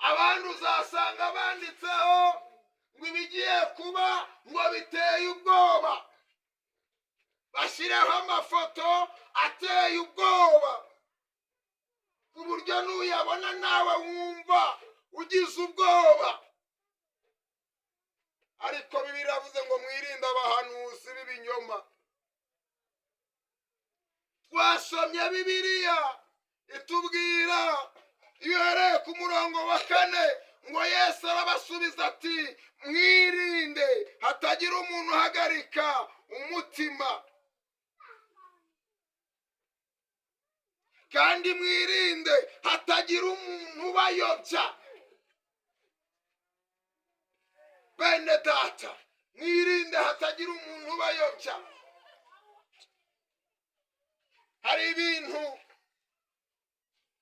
abandi uzasanga banditseho ngo ibigiye kuba ngo biteye ubwoba, bashyireho amafoto ateye ubwoba ku buryo n'uyabona nawe wumva ugize ubwoba. ariko Bibiliya iravuze ngo mwirinde abahanuzi b'ibinyoma. Twasomye Bibiliya itubwira ihereye ku murongo wa 4 ngo Yesu arabasubiza ati mwirinde hatagira umuntu uhagarika umutima, kandi mwirinde hatagira umuntu ubayobya. Bene data, mwirinde hatagira umuntu ubayobya. Hari ibintu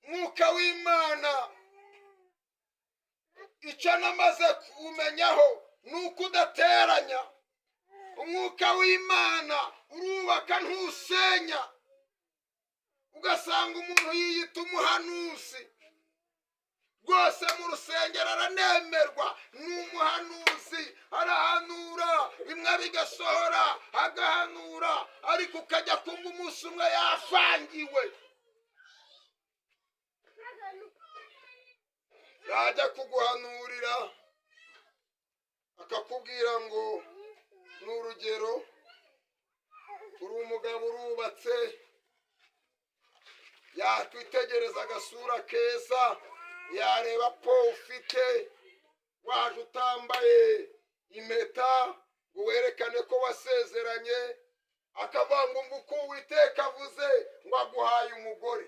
Mwuka w'Imana icyo namaze kumenyaho nuko udateranya. Umwuka w'Imana urubaka ntusenya. Ugasanga umuntu yiyita umuhanuzi, rwose mu rusengero aranemerwa n'umuhanuzi, arahanura bimwe bigasohora, agahanura, ariko ukajya kumva umunsi umwe yafangiwe. Yajya kuguhanurira akakubwira ngo n'urugero uri umugabo urubatse, yakwitegereza agasura keza, yareba po ufite, waje utambaye impeta ngo werekane ko wasezeranye, akavuga ngo uko Uwiteka avuze ngo aguhaye umugore,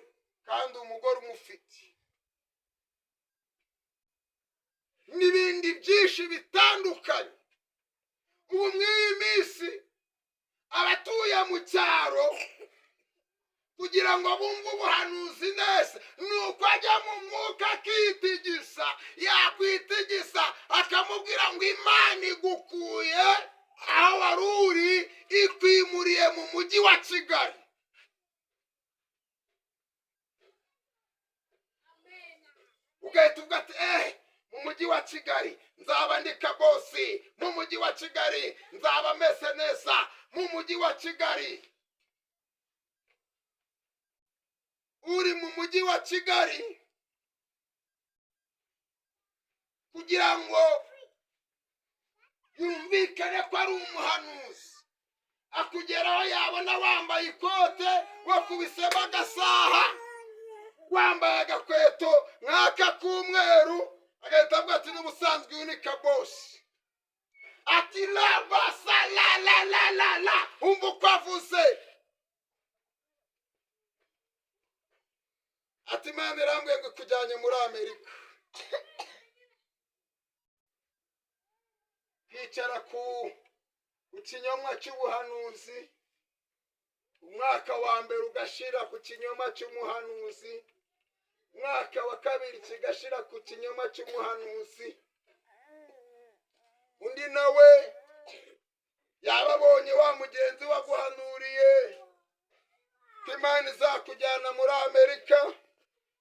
kandi umugore umufite. N'ibindi byinshi bitandukanye. Ubu mw'iyi minsi abatuye mu cyaro kugira ngo bumve ubuhanuzi neza nuko ajya mu mwuka akitigisa, yakwitigisa akamubwira ngo Imana igukuye aho wari uri ikwimuriye mu mujyi wa Kigali. Ugahita uvuga ati mu mujyi wa Kigali nzaba ndi kabosi, mu mujyi wa Kigali nzaba mese neza, mu mujyi wa Kigali. Uri mu mujyi wa Kigali kugira ngo yumvikane ko ari umuhanuzi, akugeraho yabona wambaye ikote, wakubisemo agasaha, wambaye agakweto nk'aka k'umweru, agahita avuga ati n'ubusanzwe uyu ni kabosi. Ati labasa la la la la la, umva uko avuze. Ati Imana irambwiye ngo ikujyanye muri Amerika. Hicara ku kinyoma cy'ubuhanuzi, umwaka wa mbere ugashira ku kinyoma cy'umuhanuzi, umwaka wa kabiri kigashira ku kinyoma cy'umuhanuzi. Undi nawe yababonye wa mugenzi waguhanuriye Imana izakujyana muri Amerika,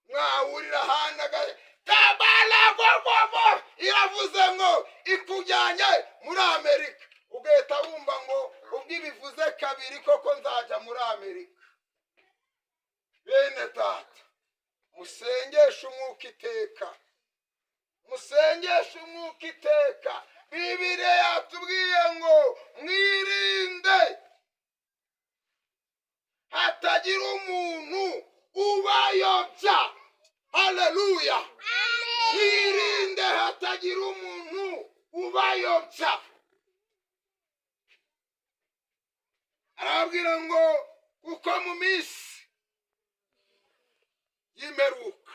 mwahurira hanaga tabala gogogo iravuze ngo ikujyanye muri Amerika. Ugahita wumva ngo ubwibivuze kabiri koko nzajya muri Amerika. Bene data, musengeshe umwuka iteka, musengeshe umwuka iteka. Bibiliya yatubwiye ngo mwirinde hatagira umuntu ubayobya. Haleluya. Mwirinde hatagira umuntu ubayobya. Arabwira ngo kuko mu minsi y'imperuka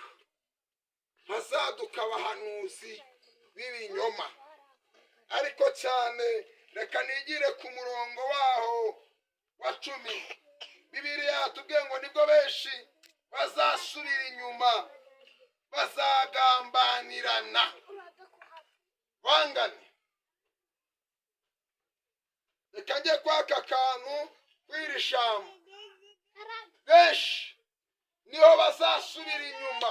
hazaduka abahanuzi b'ibinyoma. Ariko cyane reka nigire ku murongo waho wa 10. Bibiliya yatubwiye ngo nibwo benshi bazasubira inyuma, bazagambanirana, bangane. Reka njye kwaka akantu kw'iri shyamba. Benshi niho bazasubira inyuma,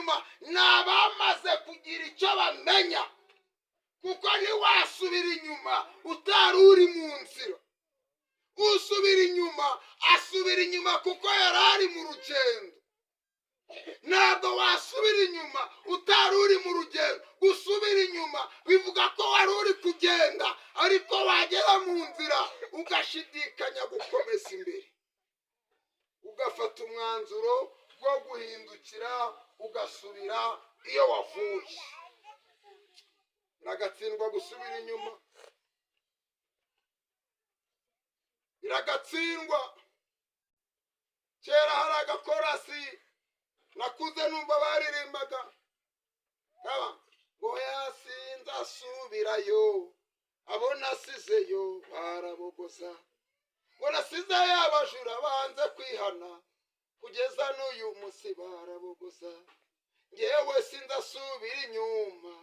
inyuma ni abamaze kugira icyo bamenya, kuko ntiwasubira inyuma utari uri mu nzira. Usubira inyuma asubira inyuma kuko yari ari mu rugendo. Ntabwo wasubira inyuma utari uri mu rugendo. Gusubira inyuma bivuga ko wari uri kugenda ariko wagera mu nzira ugashidikanya gukomeza imbere, ugafata umwanzuro wo guhindukira ugasubira iyo wavuye. Biragatsindwa gusubira inyuma, biragatsindwa. Kera hari agakorasi nakuze numva baririmbaga ngo sinzasubirayo, abo nasizeyo barabogoza, ngo nasizeyo abajura banze kwihana, kugeza n'uyu munsi barabogoza. Ngewe sinzasubira inyuma,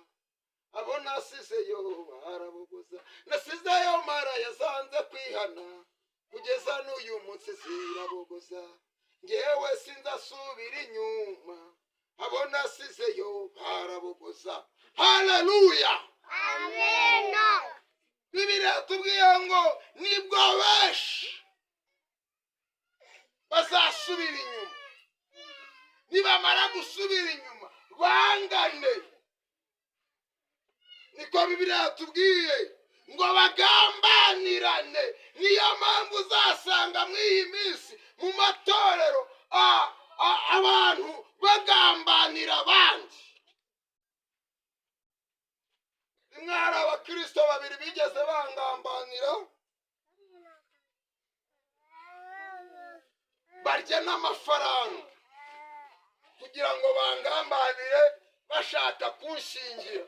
abo nasizeyo barabogoza, nasizeyo maraya zanze kwihana, kugeza n'uyu munsi zirabogoza. Ngewe sinzasubira inyuma, abo nasizeyo barabogoza. Haleluya, amena. Bibiliya tubwiye ngo nibwo benshi bazasubira inyuma. Nibamara gusubira inyuma bangane, niko Bibiliya tubwiye ngo bagambanirane. Niyo mpamvu uzasanga mw'iyi minsi mu matorero abantu bagambanira abandi. Rimwe hari abakristo babiri bigeze bangambanira, barya n'amafaranga kugira ngo bangambanire bashaka kunshingira.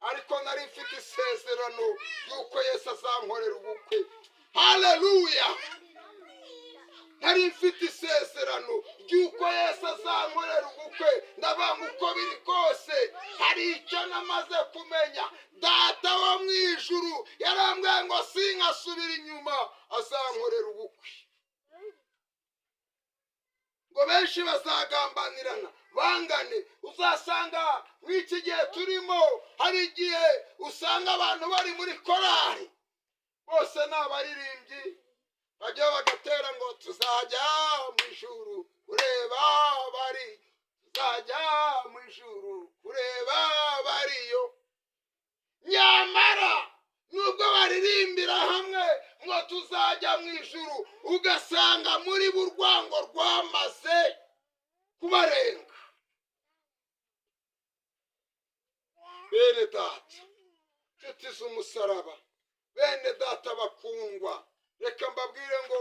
Ariko nari mfite isezerano yuko Yesu azankorera ubukwe. Haleluya, nari mfite isezerano yuko Yesu azankorera ubukwe. Ndavuga uko biri kose hari icyo namaze kumenya. Data wo mu ijuru yarambwiye ngo sinkasubira inyuma, azankorera ubukwe. Ngo benshi bazagambanirana bangane. Uzasanga mw'iki gihe turimo hari igihe usanga abantu bari muri korari, bose ni abaririmbyi, bajya bagatera ngo tuzajya mu ijuru kureba bari, tuzajya mu ijuru kureba bariyo. Nyamara nubwo baririmbira hamwe ngo tuzajya mu ijuru, ugasanga muri burwango rwamaze kubarenga. Bene data nshuti z'umusaraba, bene data bakundwa, reka mbabwire ngo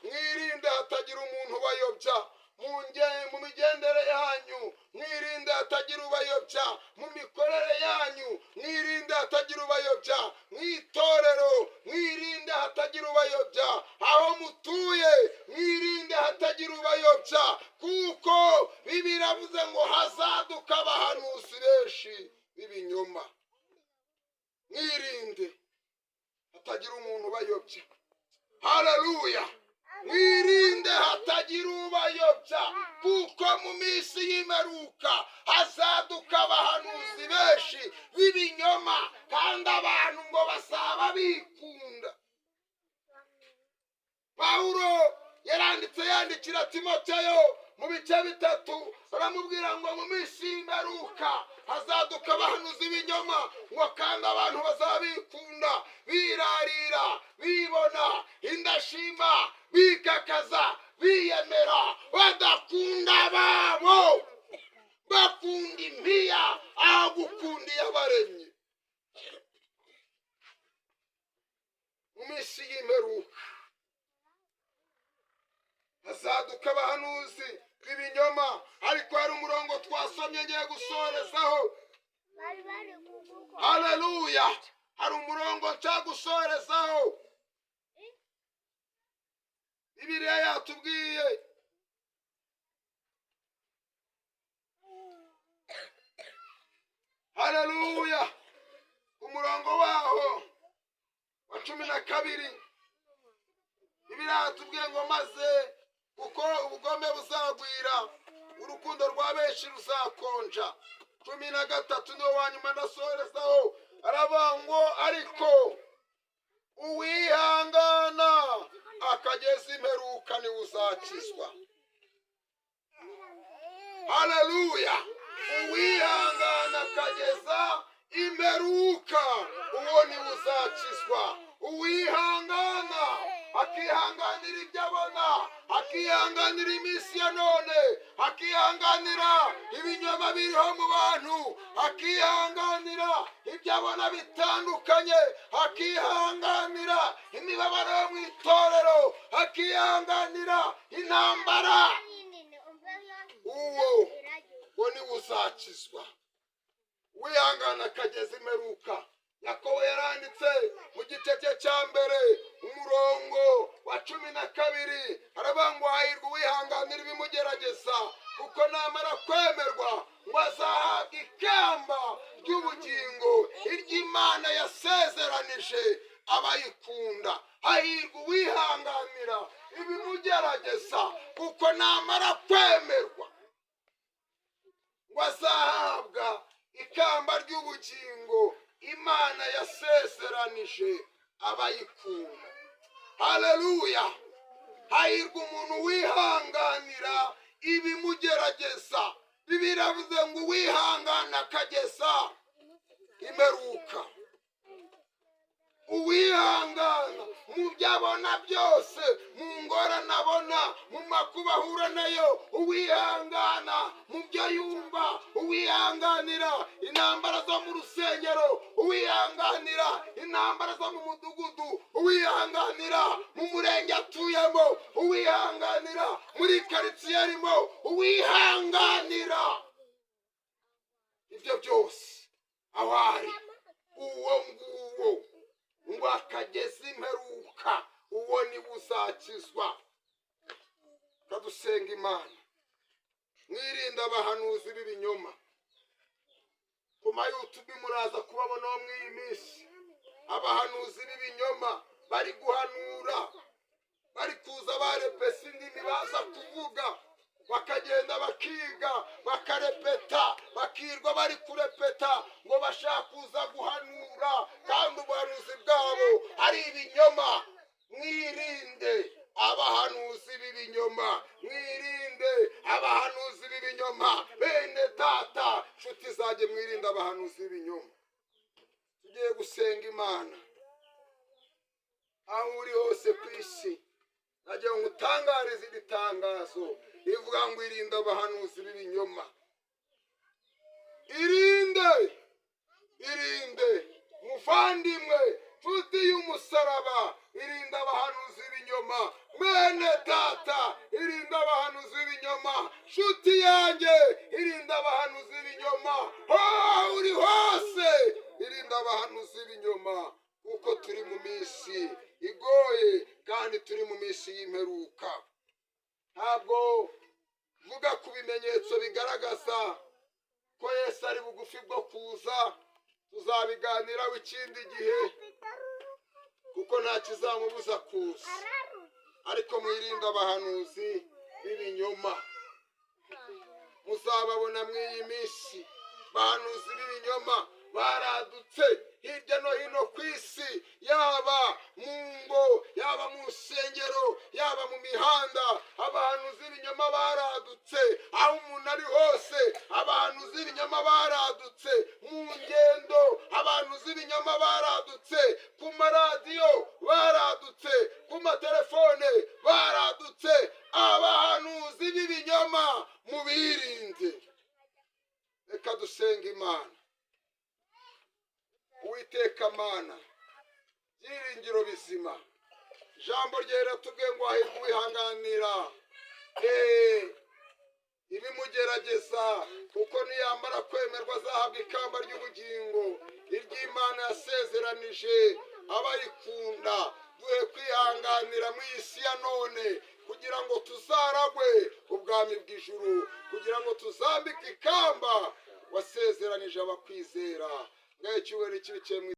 mwirinde hatagira umuntu ubayobya mu migendere yanyu, mwirinde hatagira ubayobya mu mikorere yanyu, mwirinde hatagira ubayobya mu itorero, mwirinde hatagira ubayobya aho mutuye, mwirinde hatagira ubayobya, kuko Bibiliya iravuze ngo hazaduka abahanuzi benshi b'ibinyoma. Mwirinde hatagira umuntu ubayobya. Haleluya, mwirinde hatagira ubayobya, kuko mu minsi y'imperuka hazaduka abahanuzi benshi b'ibinyoma, kandi abantu ngo basaba bikunda. Pawulo yandikira Timoteyo mu bice 3, aramubwira ngo mu minsi y'imperuka hazaduka abahanuzi b'ibinyoma, ngo kandi abantu bazabikunda, birarira, bibona, indashima, bikakaza, biyemera, badakunda ababo, bakunda impiya aho gukunda iyabaremye. Mu minsi y'imperuka hazaduka abahanuzi b'ibinyoma. Ariko hari umurongo twasomye ngiye gusorezaho. Haleluya, hari umurongo nshaka gusorezaho. Bibiliya yatubwiye haleluya, umurongo waho wa 12, Bibiliya yatubwiye ngo maze uko ubugome buzagwira urukundo rwa benshi ruzakonja. 13 niwo wa nyuma ndasorezaho, aravuga ngo ariko uwihangana akageza imperuka niwe uzakizwa. Haleluya! Uwihangana akageza imperuka, uwo niwe uzakizwa. Uwihangana akihanganira ibyo abona, akihanganira iminsi ya none, akihanganira ibinyoma biriho mu bantu, akihanganira ibyo abona bitandukanye, akihanganira imibabaro yo mu itorero, akihanganira intambara, uwo niwe uzakizwa. Wihangana akageza imperuka. Yakobo yaranditse mu gice cye cya mbere umurongo wa 12, aravuga ngo hahirwa uwihanganira ibimugerageza, kuko namara kwemerwa ngo azahabwa ikamba ry'ubugingo iry'Imana yasezeranije abayikunda. Hahirwa uwihanganira ibimugerageza, kuko namara kwemerwa ngo azahabwa ikamba ry'ubugingo Imana yasezeranije abayikunda. Haleluya! Hahirwa umuntu wihanganira ibimugerageza. Bibiliya ivuze ngo uwihangana akageza imperuka. Uwihangana mu byo abona byose, mu ngorane abona, mu makuba ahura nayo, uwihangana mu byo yumva, uwihanganira intambara zo mu rusengero, uwihanganira intambara zo mu mudugudu, uwihanganira mu murenge atuyemo, uwihanganira muri karitsiye arimo, uwihanganira ibyo byose aho ari, uwo nguwo ngo akageza imperuka, uwo niwe uzakizwa. Kadusenga Imana. Mwirinde abahanuzi b'ibinyoma. Ku YouTube muraza kubabona mu iyi minsi abahanuzi b'ibinyoma bari guhanura, bari kuza barepesa indimi baza kuvuga, bakagenda bakiga, bakarepeta, bakirwa bari kurepeta ngo bashaka kuza guhanura, kandi ubuhanuzi bwabo ari ibinyoma. Mwirinde abahanuzi b'ibinyoma, mwirinde abahanuzi b'ibinyoma. Bene data, nshuti zanjye, mwirinde abahanuzi b'ibinyoma. Tugiye gusenga Imana. Aho uri hose ku isi, nagiye ngutangariza iri tangazo rivuga ngo irinde abahanuzi b'ibinyoma. Irinde muvandimwe, nshuti y'umusaraba, irinde abahanuzi b'ibinyoma. Mwene data, irinde abahanuzi b'ibinyoma. Nshuti yanjye, irinde abahanuzi b'ibinyoma. Aho uri hose, irinde abahanuzi b'ibinyoma, kuko turi mu minsi igoye kandi turi mu minsi y'imperuka. Ntabwo vuga ku bimenyetso bigaragaza ko Yesu ari bugufi bwo kuza, tuzabiganiraho ikindi gihe, kuko nta kizamubuza kuza. Ariko mwirinde abahanuzi b'ibinyoma. Muzababona mu iyi minsi abahanuzi b'ibinyoma baradutse hirya no hino ku isi, yaba mu ngo, yaba mu nsengero, yaba mu mihanda. Abahanuzi b'ibinyoma baradutse aho umuntu ari hose. Abahanuzi b'ibinyoma baradutse mu ngendo, abahanuzi b'ibinyoma baradutse ku maradiyo, baradutse ku matelefone, baradutse. Abahanuzi b'ibinyoma mubirinde. Reka dusenga Imana. Uwiteka Mana, byiringiro bizima, ijambo ryera tubwiye ngo hahirwa uwihanganira ibimugerageza, kuko niyamara kwemerwa azahabwa ikamba ry'ubugingo iry'Imana yasezeranije abayikunda. Duhe kwihanganira mu isi ya none, kugira ngo tuzaragwe ubwami bw'ijuru, kugira ngo tuzambike ikamba wasezeranije abakwizera. Ngaho icyubahiro kibe